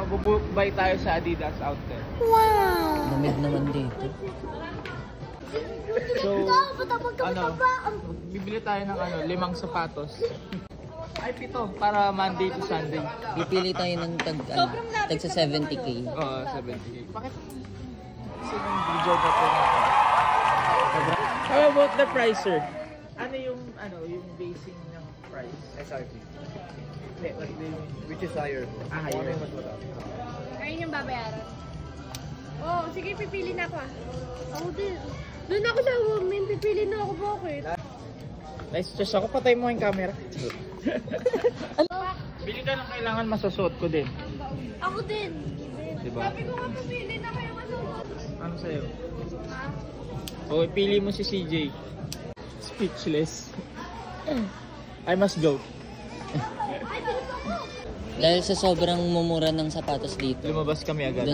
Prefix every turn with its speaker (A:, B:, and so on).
A: Magbubuy tayo sa Adidas Outlet.
B: Wow! Lamig naman dito.
A: So, bibili tayo ng 5 sapatos. Ay, 7 para Monday to Sunday.
B: Pipili tayo ng tag sa 70k.
A: Oo, 70k. Bakit? Kasi yung video na po natin. How about the price, sir? Ano yung basing ng price?
C: SRP.
A: What do you mean?
C: Which is higher.
A: Higher.
D: Ayun yung babayaran. Oh, sige, pipili na ako ah. Ako din. Doon ako sa women, pipili na ako bakit?
A: Nice choice ako. Patay mo yung camera. Bili ka ng kailangan masasuot ko din.
D: Ako din.
A: Diba?
D: Sabi ko nga pipili na kayo masuot.
A: Ano sa'yo? Okay, pili mo si CJ. Speechless. I must go.
B: Dahil sa sobrang mumura ng sapatos dito.
A: Lumabas kami agad.